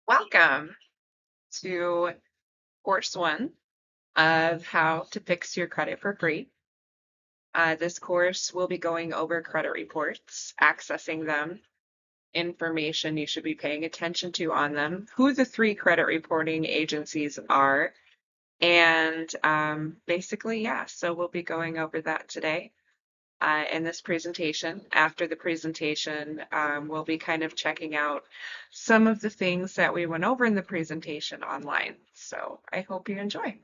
Welcome to course one of how to fix your credit for free. This course will be going over credit reports, accessing them, information you should be paying attention to on them, who the three credit reporting agencies are, and basically, yeah, so we'll be going over that today. In this presentation. After the presentation, we'll be kind of checking out some of the things that we went over in the presentation online. So I hope you enjoy.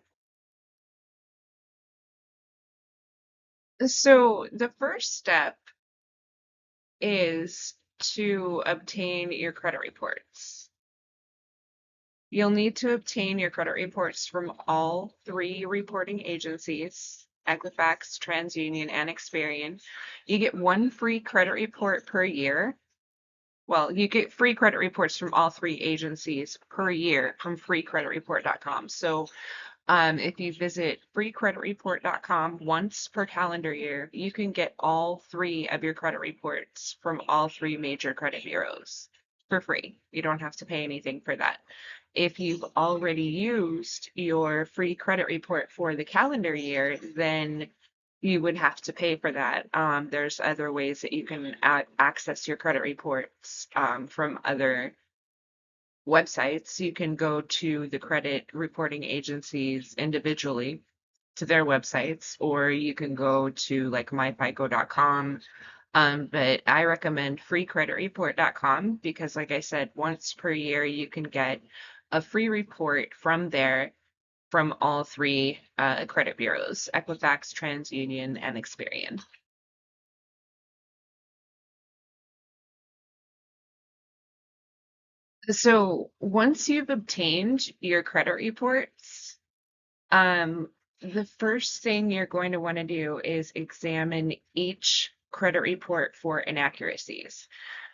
So the first step is to obtain your credit reports. You'll need to obtain your credit reports from all three reporting agencies, Equifax, TransUnion, and Experian. You get one free credit report per year. Well, you get free credit reports from all three agencies per year from freecreditreport.com. So if you visit freecreditreport.com once per calendar year, you can get all three of your credit reports from all three major credit bureaus for free. You don't have to pay anything for that. If you've already used your free credit report for the calendar year, then you would have to pay for that. There's other ways that you can access your credit reports from other websites. You can go to the credit reporting agencies individually to their websites, or you can go to like myfico.com. But I recommend freecreditreport.com because, like I said, once per year you can get a free report from there from all three credit bureaus, Equifax, TransUnion, and Experian. So once you've obtained your credit reports, the first thing you're going to want to do is examine each credit report for inaccuracies.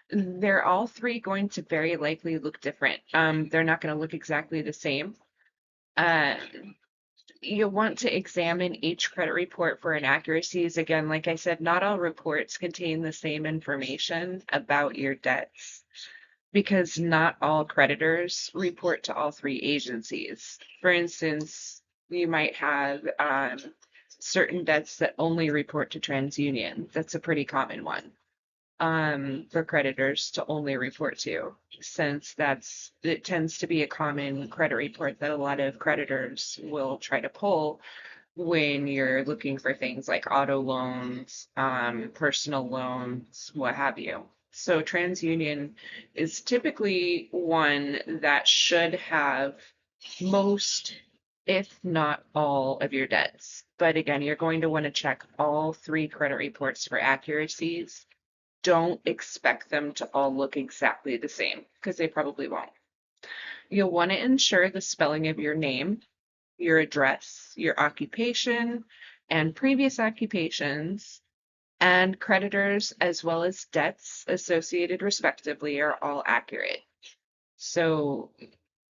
They're all three going to very likely look different. They're not going to look exactly the same. Uh, you'll want to examine each credit report for inaccuracies. Again, like I said, not all reports contain the same information about your debts because not all creditors report to all three agencies. For instance, you might have certain debts that only report to TransUnion. That's a pretty common one for creditors to only report to, since it tends to be a common credit report that a lot of creditors will try to pull when you're looking for things like auto loans, personal loans, what have you. So TransUnion is typically one that should have most, if not all, of your debts. But again, you're going to want to check all three credit reports for accuracies. Don't expect them to all look exactly the same because they probably won't. You'll want to ensure the spelling of your name, your address, your occupation, and previous occupations, and creditors as well as debts associated respectively are all accurate. So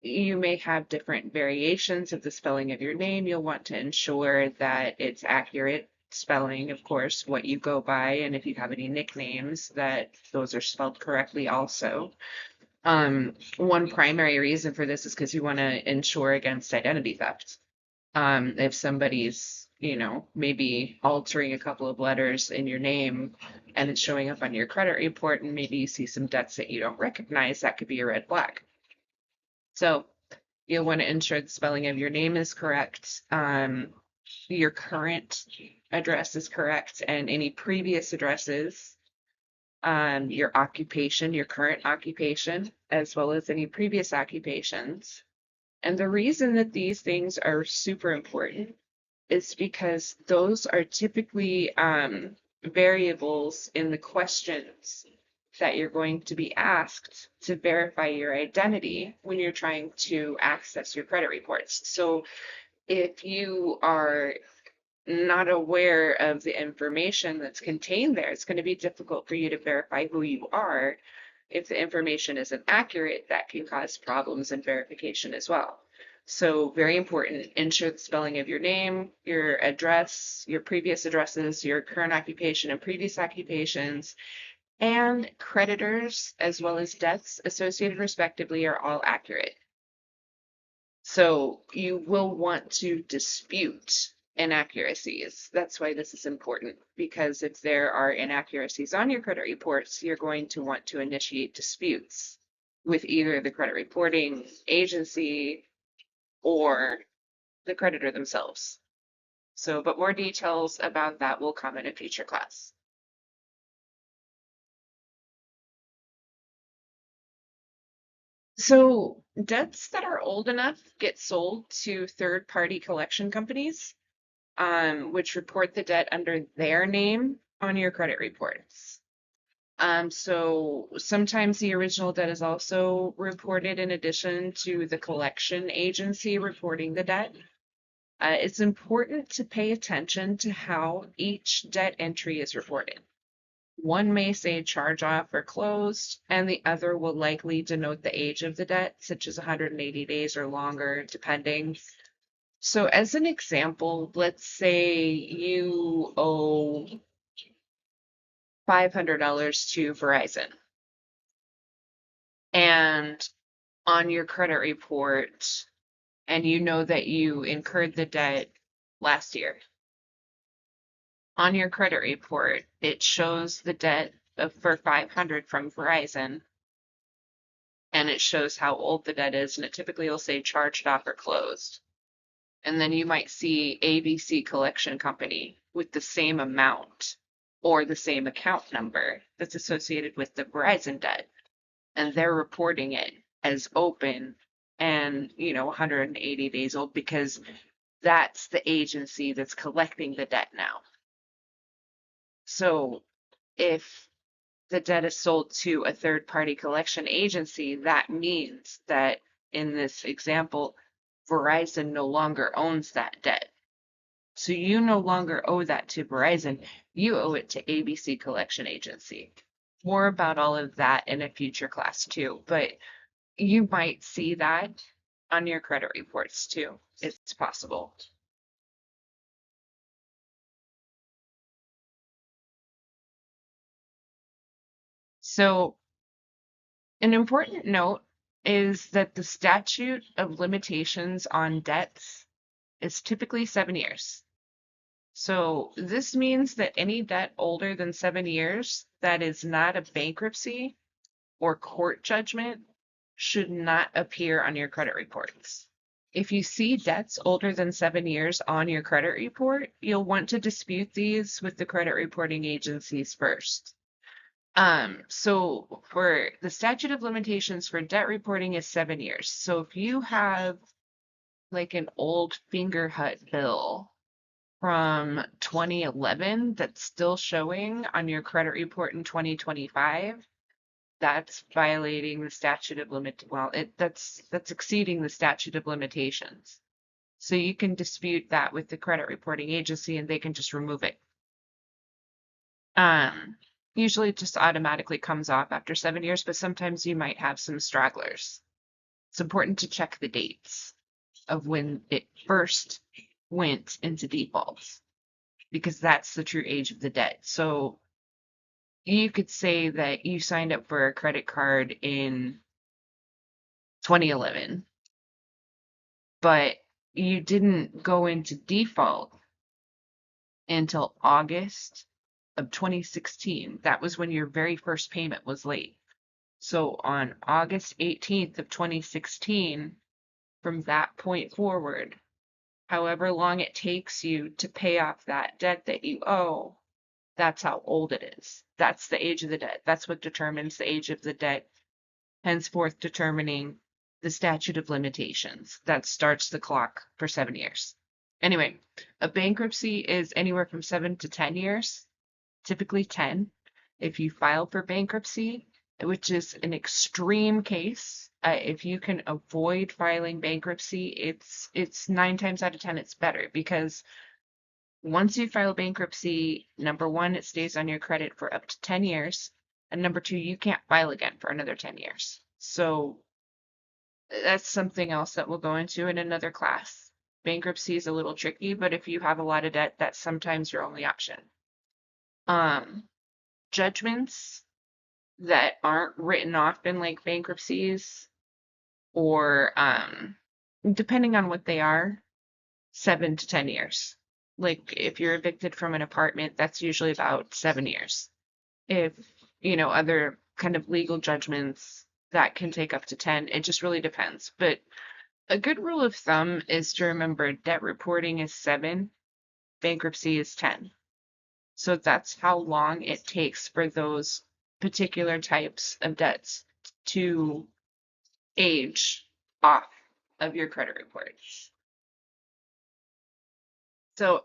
you may have different variations of the spelling of your name. You'll want to ensure that it's accurate spelling, of course, what you go by, and if you have any nicknames, that those are spelled correctly also. One primary reason for this is because you want to ensure against identity theft. If somebody's, maybe altering a couple of letters in your name and it's showing up on your credit report, and maybe you see some debts that you don't recognize, that could be a red flag. So you'll want to ensure the spelling of your name is correct. Your current address is correct, and any previous addresses, your occupation, your current occupation, as well as any previous occupations. And the reason that these things are super important is because those are typically variables in the questions that you're going to be asked to verify your identity when you're trying to access your credit reports. So if you are not aware of the information that's contained there, it's going to be difficult for you to verify who you are. If the information isn't accurate, that can cause problems in verification as well. So very important, ensure the spelling of your name, your address, your previous addresses, your current occupation and previous occupations, and creditors, as well as debts associated respectively, are all accurate. So you will want to dispute inaccuracies. That's why this is important, because if there are inaccuracies on your credit reports, you're going to want to initiate disputes with either the credit reporting agency or the creditor themselves. So, but more details about that will come in a future class. So, debts that are old enough get sold to third-party collection companies, which report the debt under their name on your credit reports. So sometimes the original debt is also reported in addition to the collection agency reporting the debt. It's important to pay attention to how each debt entry is reported. One may say charge off or closed, and the other will likely denote the age of the debt, such as 180 days or longer, depending. So, as an example, let's say you owe $500 to Verizon, and on your credit report, and you know that you incurred the debt last year. On your credit report, it shows the debt for 500 from Verizon, and it shows how old the debt is, and it typically will say charged off or closed. And then you might see ABC Collection Company with the same amount or the same account number that's associated with the Verizon debt, and they're reporting it as open and 180 days old because that's the agency that's collecting the debt now. So if the debt is sold to a third party collection agency, that means that in this example, Verizon no longer owns that debt. So you no longer owe that to Verizon, you owe it to ABC Collection Agency. More about all of that in a future class too, but you might see that on your credit reports too. It's possible. So an important note is that the statute of limitations on debts is typically 7 years. So this means that any debt older than 7 years that is not a bankruptcy or court judgment should not appear on your credit reports. If you see debts older than 7 years on your credit report, you'll want to dispute these with the credit reporting agencies first. So for the statute of limitations for debt reporting is 7 years. So if you have like an old Fingerhut bill from 2011 that's still showing on your credit report in 2025, that's violating the statute of that's exceeding the statute of limitations. So you can dispute that with the credit reporting agency and they can just remove it. Usually it just automatically comes off after 7 years, but sometimes you might have some stragglers. It's important to check the dates of when it first went into default because that's the true age of the debt. So you could say that you signed up for a credit card in 2011, but you didn't go into default until August of 2016. That was when your very first payment was late. So on August 18th of 2016, from that point forward, however long it takes you to pay off that debt that you owe, that's how old it is. That's the age of the debt. That's what determines the age of the debt, henceforth determining the statute of limitations that starts the clock for 7 years. Anyway, a bankruptcy is anywhere from 7 to 10 years, typically 10. If you file for bankruptcy, which is an extreme case, if you can avoid filing bankruptcy, it's 9 times out of 10 it's better because once you file bankruptcy, number one, it stays on your credit for up to 10 years. And number two, you can't file again for another 10 years. So that's something else that we'll go into in another class. Bankruptcy is a little tricky, but if you have a lot of debt, that's sometimes your only option. Um, Judgments that aren't written off in like bankruptcies or depending on what they are, 7 to 10 years. Like if you're evicted from an apartment, that's usually about 7 years. If, other kind of legal judgments, that can take up to 10. It just really depends. But a good rule of thumb is to remember debt reporting is 7, bankruptcy is 10. So that's how long it takes for those particular types of debts to age off of your credit reports. So